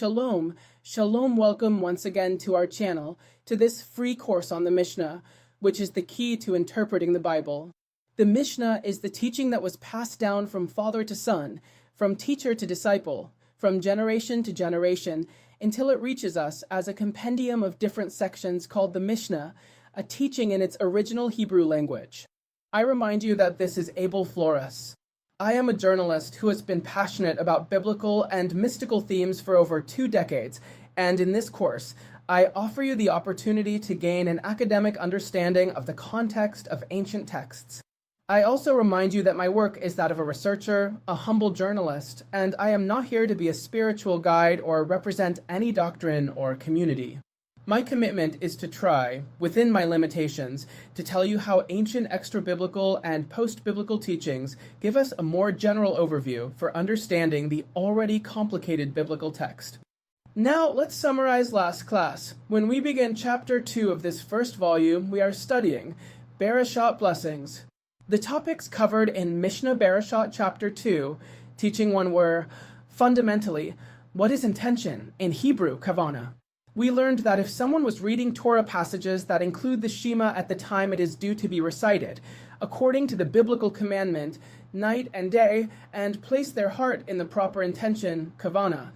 Shalom, welcome once again to our channel, to this free course on the Mishnah, which is the key to interpreting the Bible. The Mishnah is the teaching that was passed down from father to son, from teacher to disciple, from generation to generation, until it reaches us as a compendium of different sections called the Mishnah, a teaching in its original Hebrew language. I remind you that this is Abel Flores. I am a journalist who has been passionate about biblical and mystical themes for over 2 decades, and in this course, I offer you the opportunity to gain an academic understanding of the context of ancient texts. I also remind you that my work is that of a researcher, a humble journalist, and I am not here to be a spiritual guide or represent any doctrine or community. My commitment is to try, within my limitations, to tell you how ancient extra-biblical and post-biblical teachings give us a more general overview for understanding the already complicated biblical text. Now, let's summarize last class. When we begin chapter 2 of this first volume, we are studying parashah blessings. The topics covered in Mishnah Berakhot chapter 2, teaching 1 were, fundamentally, what is intention, in Hebrew, kavanah? We learned that if someone was reading Torah passages that include the Shema at the time it is due to be recited, according to the biblical commandment, night and day, and placed their heart in the proper intention, kavanah,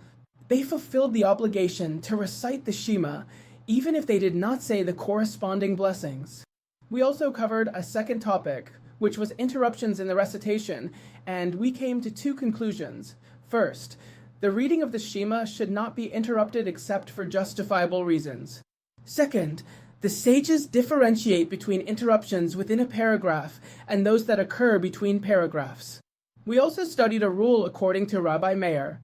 they fulfilled the obligation to recite the Shema, even if they did not say the corresponding blessings. We also covered a second topic, which was interruptions in the recitation, and we came to 2 conclusions. First, the reading of the Shema should not be interrupted except for justifiable reasons. Second, the sages differentiate between interruptions within a paragraph and those that occur between paragraphs. We also studied a rule according to Rabbi Meir.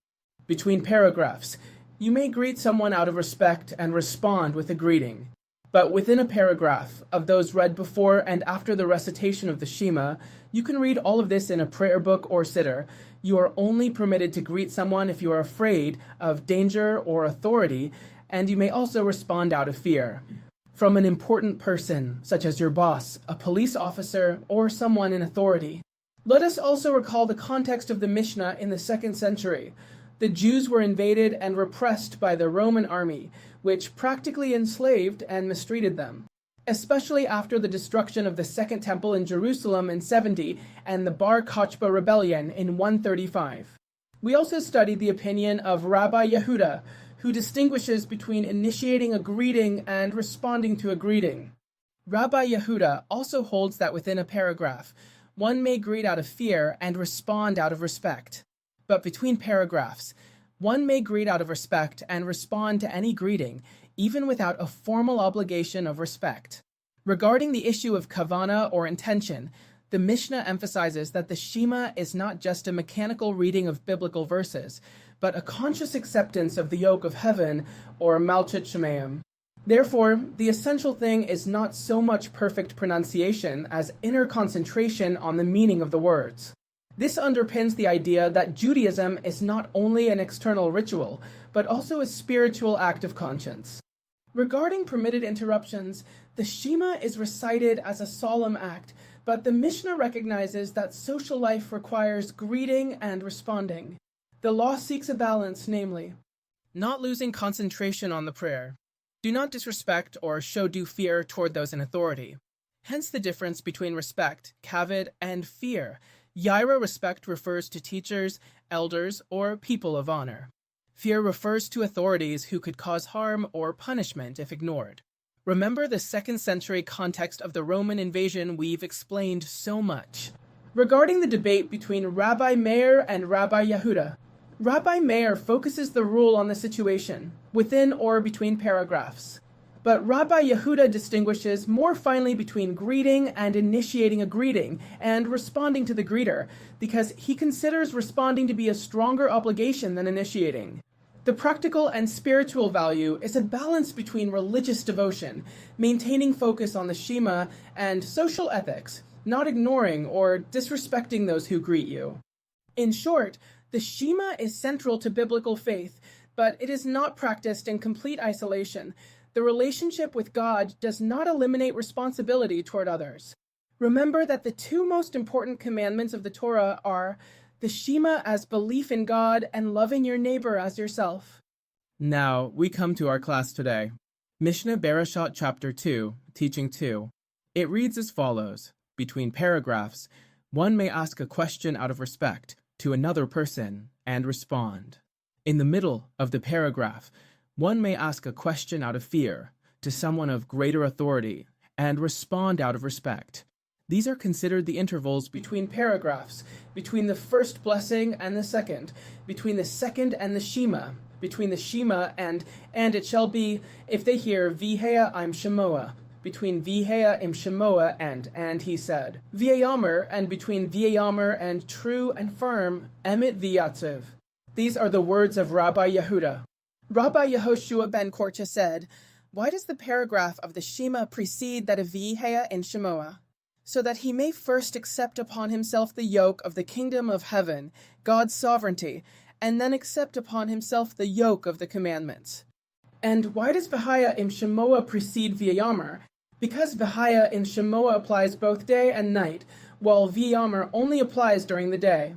Between paragraphs, you may greet someone out of respect and respond with a greeting. But within a paragraph of those read before and after the recitation of the Shema, you can read all of this in a prayer book or siddur. You are only permitted to greet someone if you are afraid of danger or authority, and you may also respond out of fear. From an important person, such as your boss, a police officer, or someone in authority. Let us also recall the context of the Mishnah in the 2nd century. The Jews were invaded and repressed by the Roman army, which practically enslaved and mistreated them, especially after the destruction of the Second Temple in Jerusalem in 70 and the Bar Kokhba rebellion in 135. We also studied the opinion of Rabbi Yehudah, who distinguishes between initiating a greeting and responding to a greeting. Rabbi Yehudah also holds that within a paragraph, one may greet out of fear and respond out of respect. But between paragraphs, one may greet out of respect and respond to any greeting, even without a formal obligation of respect. Regarding the issue of kavanah or intention, the Mishnah emphasizes that the Shema is not just a mechanical reading of biblical verses, but a conscious acceptance of the yoke of heaven, or Malchut Shemayim. Therefore, the essential thing is not so much perfect pronunciation as inner concentration on the meaning of the words. This underpins the idea that Judaism is not only an external ritual, but also a spiritual act of conscience. Regarding permitted interruptions, the Shema is recited as a solemn act, but the Mishnah recognizes that social life requires greeting and responding. The law seeks a balance, namely, not losing concentration on the prayer. Do not disrespect or show due fear toward those in authority. Hence the difference between respect, kavod, and fear. Yira respect refers to teachers, elders, or people of honor. Fear refers to authorities who could cause harm or punishment if ignored. Remember the 2nd century context of the Roman invasion we've explained so much. Regarding the debate between Rabbi Meir and Rabbi Yehudah, Rabbi Meir focuses the rule on the situation, within or between paragraphs. But Rabbi Yehudah distinguishes more finely between greeting and initiating a greeting and responding to the greeter, because he considers responding to be a stronger obligation than initiating. The practical and spiritual value is a balance between religious devotion, maintaining focus on the Shema, and social ethics, not ignoring or disrespecting those who greet you. In short, the Shema is central to biblical faith, but it is not practiced in complete isolation. The relationship with God does not eliminate responsibility toward others. Remember that the 2 most important commandments of the Torah are the Shema as belief in God and loving your neighbor as yourself. Now, we come to our class today. Mishnah Berakhot chapter 2, teaching 2. It reads as follows. Between paragraphs, one may ask a question out of respect to another person and respond. In the middle of the paragraph, one may ask a question out of fear to someone of greater authority and respond out of respect. These are considered the intervals between paragraphs, between the first blessing and the second, between the second and the Shema, between the Shema and it shall be, if they hear V'heya im Shemoa, between V'heya im Shemoa and he said, VaYomer, and between VaYomer and true and firm, Emet veyatziv. These are the words of Rabbi Yehudah. Rabbi Yehudah ben Korcha said, why does the paragraph of the Shema precede that of V'heya im Shemoa? So that he may first accept upon himself the yoke of the kingdom of heaven, God's sovereignty, and then accept upon himself the yoke of the commandments. And why does V'heya im Shemoa precede VaYomer? Because V'heya im Shemoa applies both day and night, while VaYomer only applies during the day.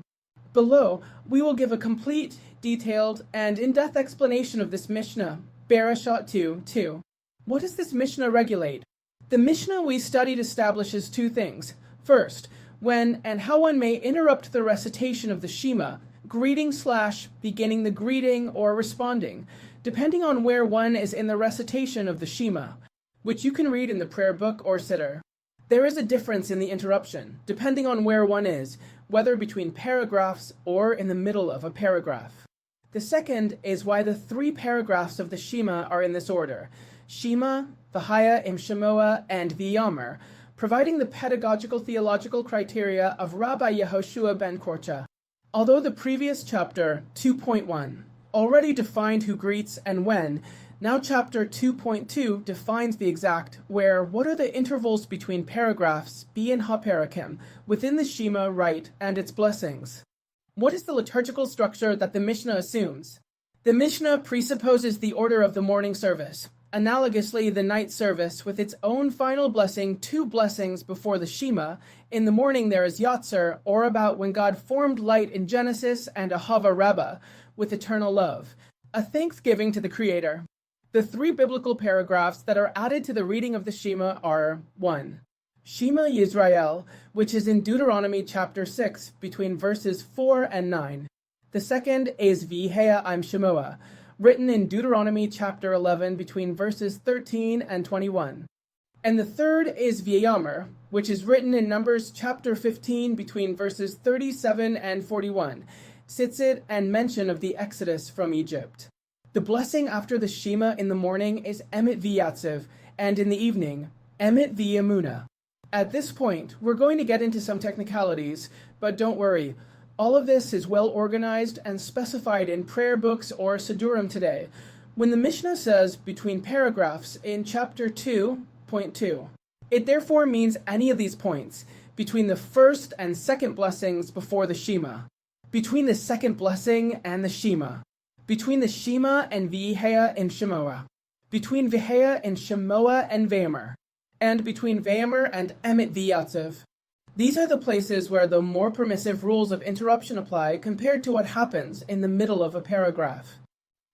Below, we will give a complete, detailed, and in-depth explanation of this Mishnah, Berakhot 2:2. What does this Mishnah regulate? The Mishnah we studied establishes two things. First, when and how one may interrupt the recitation of the Shema, greeting/beginning the greeting or responding, depending on where one is in the recitation of the Shema, which you can read in the prayer book or siddur. There is a difference in the interruption, depending on where one is, whether between paragraphs or in the middle of a paragraph. The second is why the three paragraphs of the Shema are in this order: Shema, V'heya im Shemoa, and VaYomer, providing the pedagogical theological criteria of Rabbi Yehudah ben Korcha. Although the previous chapter, 2.1, already defined who greets and when, now chapter 2.2 defines the exact what are the intervals between paragraphs, in ha-parakim, within the Shema rite and its blessings. What is the liturgical structure that the Mishnah assumes? The Mishnah presupposes the order of the morning service. Analogously, the night service, with its own final blessing, two blessings before the Shema. In the morning there is Yotzer, or about when God formed light in Genesis, and a Hava Rabbah, with eternal love, a thanksgiving to the Creator. The three biblical paragraphs that are added to the reading of the Shema are 1. Shema Israel, which is in Deuteronomy chapter 6, between verses 4 and 9. The second is V'heya im Shemoa, written in Deuteronomy chapter 11 between verses 13 and 21. And the third is VaYomer, which is written in Numbers chapter 15 between verses 37 and 41, tzitzit and mention of the Exodus from Egypt. The blessing after the Shema in the morning is Emet veyatziv, and in the evening, Emet v'emunah. At this point, we're going to get into some technicalities, but don't worry. All of this is well organized and specified in prayer books or siddurim today. When the Mishnah says between paragraphs in chapter 2.2, it therefore means any of these points, between the first and second blessings before the Shema, between the second blessing and the Shema, between the Shema and V'heya im Shemoa, between V'heya and Shemoa and VaYomer, and between VaYomer and Emet veyatziv. These are the places where the more permissive rules of interruption apply compared to what happens in the middle of a paragraph.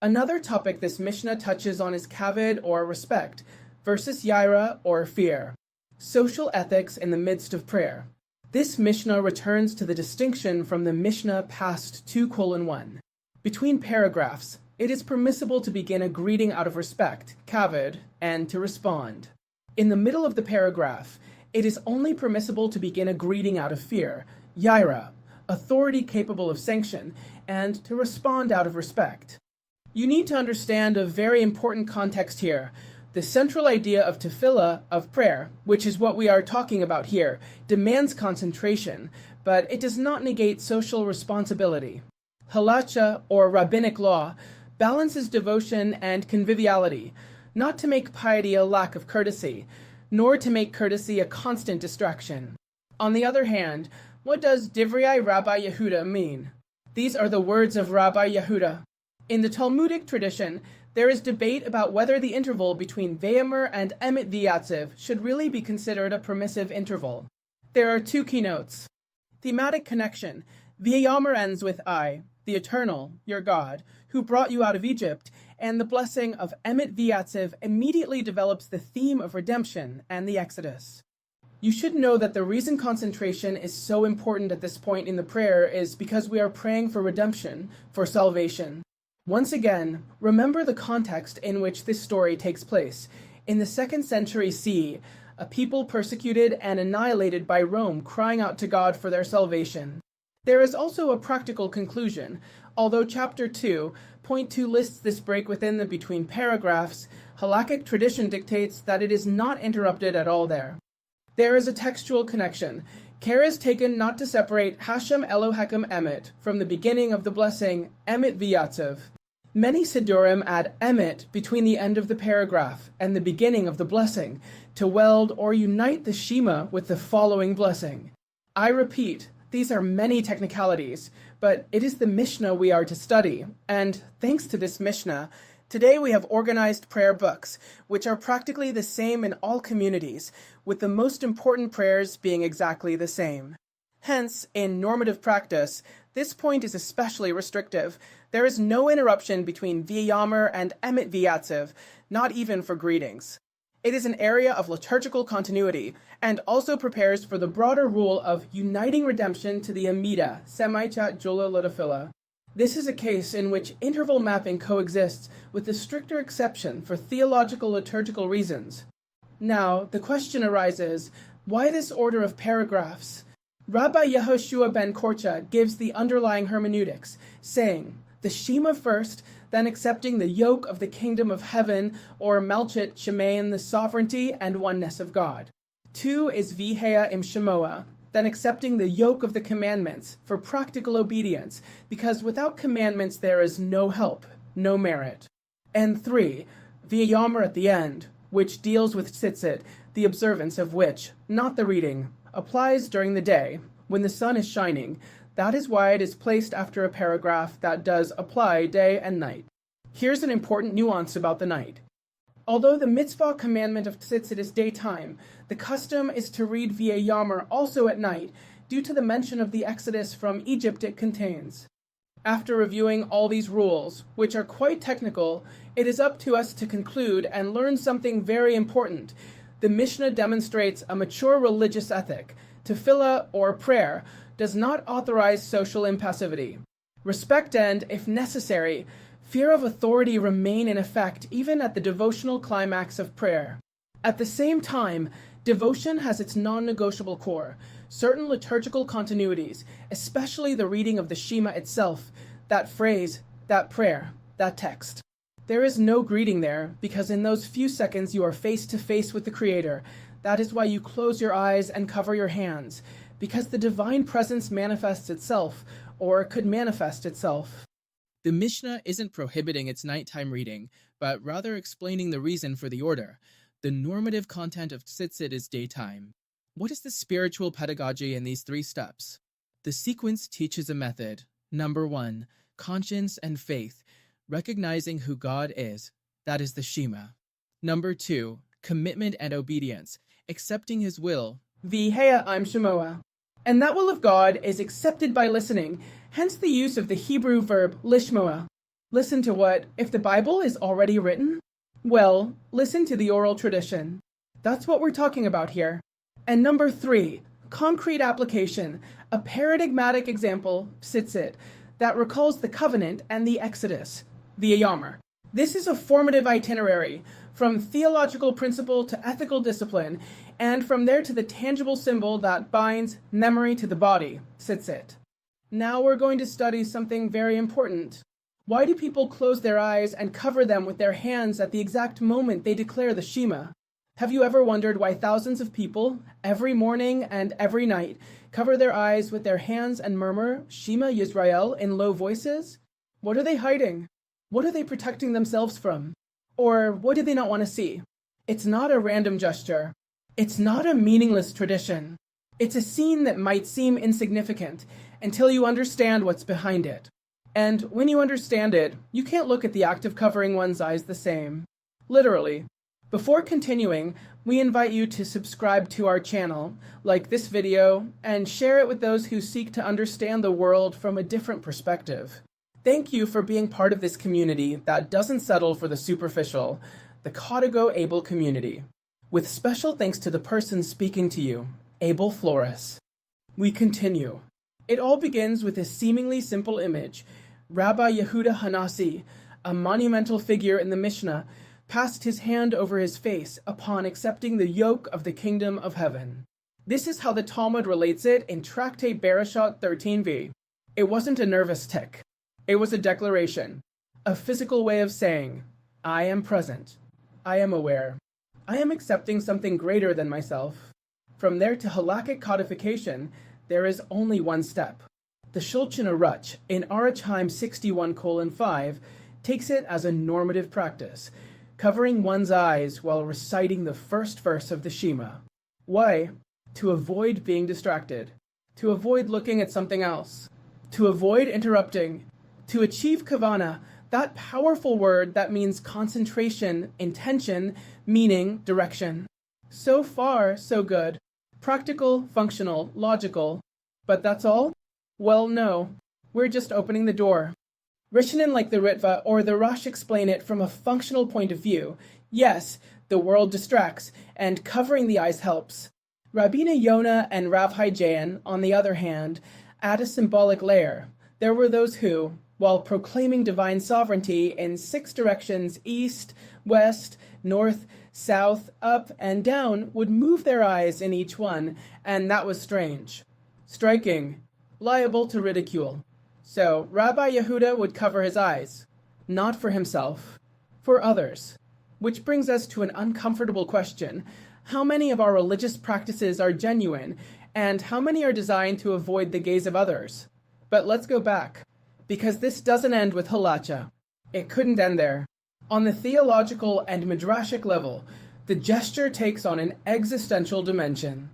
Another topic this Mishnah touches on is kavod or respect versus yaira or fear, social ethics in the midst of prayer. This Mishnah returns to the distinction from the Mishnah past 2:1. Between paragraphs, it is permissible to begin a greeting out of respect, kavod, and to respond. In the middle of the paragraph, it is only permissible to begin a greeting out of fear, yaira, authority capable of sanction, and to respond out of respect. You need to understand a very important context here. The central idea of tefillah, of prayer, which is what we are talking about here, demands concentration, but it does not negate social responsibility. Halacha, or rabbinic law, balances devotion and conviviality, not to make piety a lack of courtesy, nor to make courtesy a constant distraction. On the other hand, what does Divrei Rabbi Yehudah mean? These are the words of Rabbi Yehudah. In the Talmudic tradition, there is debate about whether the interval between VaYomer and Emet veyatziv should really be considered a permissive interval. There are two keynotes. Thematic connection. VaYomer ends with I, the Eternal, your God, who brought you out of Egypt, and the blessing of Emet veyatziv immediately develops the theme of redemption and the Exodus. You should know that the reason concentration is so important at this point in the prayer is because we are praying for redemption, for salvation. Once again, remember the context in which this story takes place. In the 2nd century CE, a people persecuted and annihilated by Rome crying out to God for their salvation. There is also a practical conclusion. Although chapter 2, point 2 lists this break within the between paragraphs, halakhic tradition dictates that it is not interrupted at all there. There is a textual connection. Care is taken not to separate Hashem Elohechem Emet from the beginning of the blessing Emet veyatziv. Many Siddurim add Emet between the end of the paragraph and the beginning of the blessing to weld or unite the Shema with the following blessing. I repeat, these are many technicalities, but it is the Mishnah we are to study, and thanks to this Mishnah, today we have organized prayer books, which are practically the same in all communities, with the most important prayers being exactly the same. Hence, in normative practice, this point is especially restrictive. There is no interruption between VaYomer and Emet veyatziv, not even for greetings. It is an area of liturgical continuity, and also prepares for the broader rule of uniting redemption to the Amida, Semichat Jula Lodafila. This is a case in which interval mapping coexists with the stricter exception for theological liturgical reasons. Now, the question arises, why this order of paragraphs? Rabbi Yehudah ben Korcha gives the underlying hermeneutics, saying, the Shema first, then accepting the yoke of the kingdom of heaven, or Malchut Shemain, the sovereignty and oneness of God. 2 is Vihea im Shemoa, then accepting the yoke of the commandments for practical obedience, because without commandments there is no help, no merit. And 3, VaYomer at the end, which deals with tzitzit, the observance of which, not the reading, applies during the day, when the sun is shining. That is why it is placed after a paragraph that does apply day and night. Here's an important nuance about the night. Although the mitzvah commandment of tzitzit is daytime, the custom is to read VaYomer also at night, due to the mention of the Exodus from Egypt it contains. After reviewing all these rules, which are quite technical, it is up to us to conclude and learn something very important. The Mishnah demonstrates a mature religious ethic. Tefillah, or prayer, does not authorize social impassivity. Respect and, if necessary, fear of authority remain in effect even at the devotional climax of prayer. At the same time, devotion has its non-negotiable core, certain liturgical continuities, especially the reading of the Shema itself, that phrase, that prayer, that text. There is no greeting there, because in those few seconds you are face to face with the Creator. That is why you close your eyes and cover your hands, because the divine presence manifests itself, or could manifest itself. The Mishnah isn't prohibiting its nighttime reading, but rather explaining the reason for the order. The normative content of tzitzit is daytime. What is the spiritual pedagogy in these 3 steps? The sequence teaches a method. Number 1, conscience and faith, recognizing who God is. That is the Shema. Number 2, commitment and obedience, accepting His will. Vihea im Shemoa. And that will of God is accepted by listening, hence the use of the Hebrew verb lishmoa. Listen to what, if the Bible is already written? Well, listen to the oral tradition. That's what we're talking about here. And number 3, concrete application, a paradigmatic example, tzitzit, that recalls the covenant and the Exodus, VaYomer. This is a formative itinerary, from theological principle to ethical discipline, and from there to the tangible symbol that binds memory to the body, tzitzit. Now we're going to study something very important. Why do people close their eyes and cover them with their hands at the exact moment they declare the Shema? Have you ever wondered why thousands of people, every morning and every night, cover their eyes with their hands and murmur, Shema Israel, in low voices? What are they hiding? What are they protecting themselves from? Or what do they not want to see? It's not a random gesture. It's not a meaningless tradition. It's a scene that might seem insignificant until you understand what's behind it. And when you understand it, you can't look at the act of covering one's eyes the same. Literally. Before continuing, we invite you to subscribe to our channel, like this video, and share it with those who seek to understand the world from a different perspective. Thank you for being part of this community that doesn't settle for the superficial, the Codigo Abel community. With special thanks to the person speaking to you, Abel Flores. We continue. It all begins with a seemingly simple image. Rabbi Yehudah Hanasi, a monumental figure in the Mishnah, passed his hand over his face upon accepting the yoke of the kingdom of heaven. This is how the Talmud relates it in Tractate Berachot 13v. It wasn't a nervous tic. It was a declaration, a physical way of saying, I am present, I am aware, I am accepting something greater than myself. From there to halakhic codification, there is only one step. The Shulchan Aruch in Arachim 61:5 takes it as a normative practice, covering one's eyes while reciting the first verse of the Shema. Why? To avoid being distracted, to avoid looking at something else, to avoid interrupting, to achieve kavana, that powerful word that means concentration, intention, meaning, direction. So far, so good. Practical, functional, logical. But that's all? Well, no. We're just opening the door. Rishonim like the Ritva or the Rosh explain it from a functional point of view. Yes, the world distracts, and covering the eyes helps. Rabbi Yehudah and Rav Haijayan, on the other hand, add a symbolic layer. There were those who, while proclaiming divine sovereignty in 6 directions, east, west, north, south, up, and down, would move their eyes in each one, and that was strange. Striking, liable to ridicule. So Rabbi Yehudah would cover his eyes, not for himself, for others. Which brings us to an uncomfortable question. How many of our religious practices are genuine, and how many are designed to avoid the gaze of others? But let's go back, because this doesn't end with halacha. It couldn't end there. On the theological and midrashic level, the gesture takes on an existential dimension.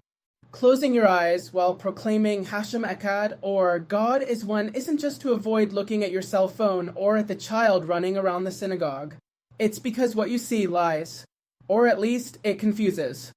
Closing your eyes while proclaiming Hashem Echad or God is one isn't just to avoid looking at your cell phone or at the child running around the synagogue. It's because what you see lies, or at least it confuses.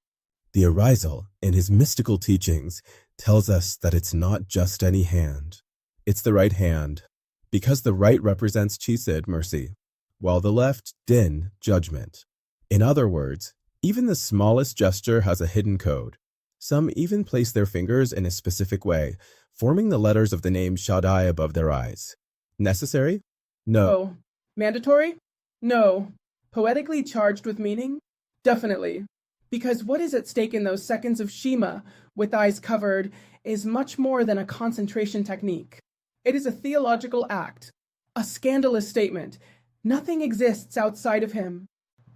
The Arizal, in his mystical teachings, tells us that it's not just any hand. It's the right hand, because the right represents chesed, mercy, while the left, din, judgment. In other words, even the smallest gesture has a hidden code. Some even place their fingers in a specific way, forming the letters of the name Shaddai above their eyes. Necessary? No. Oh. Mandatory? No. Poetically charged with meaning? Definitely. Because what is at stake in those seconds of Shema, with eyes covered, is much more than a concentration technique. It is a theological act, a scandalous statement. Nothing exists outside of him.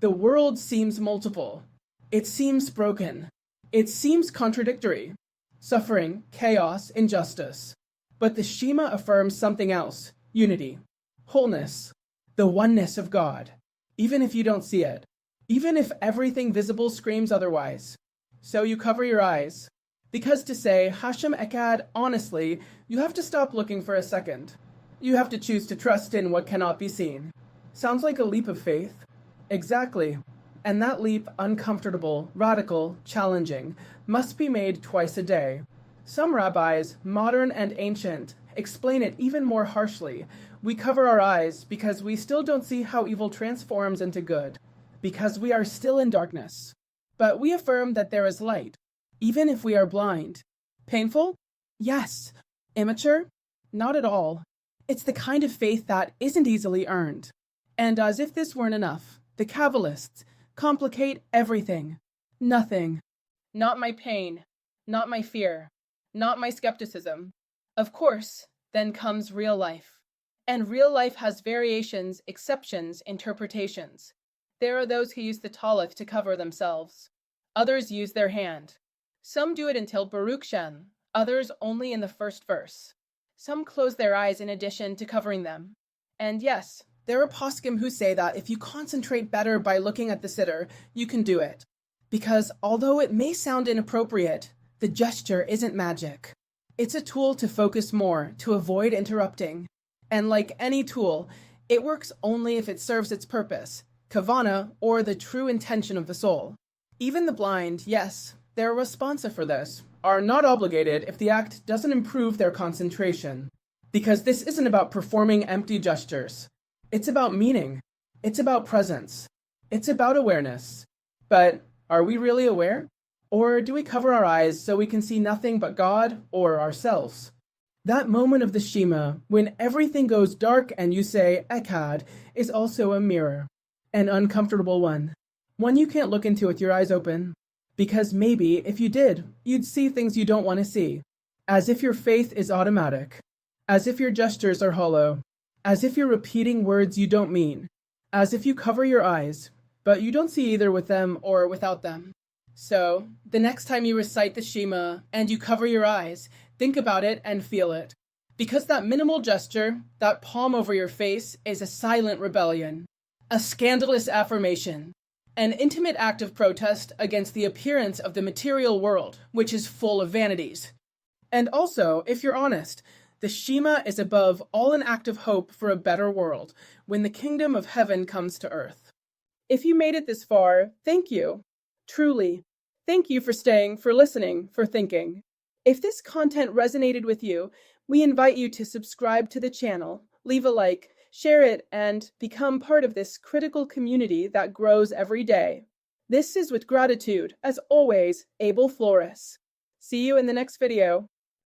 The world seems multiple. It seems broken. It seems contradictory. Suffering, chaos, injustice. But the Shema affirms something else. Unity. Wholeness. The oneness of God. Even if you don't see it. Even if everything visible screams otherwise. So you cover your eyes. Because to say Hashem Echad honestly, you have to stop looking for a second. You have to choose to trust in what cannot be seen. Sounds like a leap of faith. Exactly. And that leap, uncomfortable, radical, challenging, must be made twice a day. Some rabbis, modern and ancient, explain it even more harshly. We cover our eyes because we still don't see how evil transforms into good, because we are still in darkness. But we affirm that there is light, even if we are blind. Painful? Yes. Immature? Not at all. It's the kind of faith that isn't easily earned. And as if this weren't enough, the Kabbalists complicate everything. Nothing. Not my pain. Not my fear. Not my skepticism. Of course, then comes real life. And real life has variations, exceptions, interpretations. There are those who use the talith to cover themselves. Others use their hand. Some do it until Baruch Shem, others only in the first verse. Some close their eyes in addition to covering them. And yes, there are poskim who say that if you concentrate better by looking at the sitter, you can do it. Because although it may sound inappropriate, the gesture isn't magic. It's a tool to focus more, to avoid interrupting. And like any tool, it works only if it serves its purpose, kavana, or the true intention of the soul. Even the blind, yes, they're responsive for this, are not obligated if the act doesn't improve their concentration. Because this isn't about performing empty gestures. It's about meaning. It's about presence. It's about awareness. But are we really aware? Or do we cover our eyes so we can see nothing but God or ourselves? That moment of the Shema, when everything goes dark and you say, Echad, is also a mirror. An uncomfortable one. One you can't look into with your eyes open. Because maybe, if you did, you'd see things you don't want to see. As if your faith is automatic. As if your gestures are hollow. As if you're repeating words you don't mean. As if you cover your eyes, but you don't see either with them or without them. So, the next time you recite the Shema and you cover your eyes, think about it and feel it. Because that minimal gesture, that palm over your face, is a silent rebellion. A scandalous affirmation. An intimate act of protest against the appearance of the material world, which is full of vanities. And also, if you're honest, the Shema is above all an act of hope for a better world when the kingdom of heaven comes to earth. If you made it this far, thank you. Truly. Thank you for staying, for listening, for thinking. If this content resonated with you, we invite you to subscribe to the channel, leave a like, share it, and become part of this critical community that grows every day. This is with gratitude, as always, Abel Flores. See you in the next video.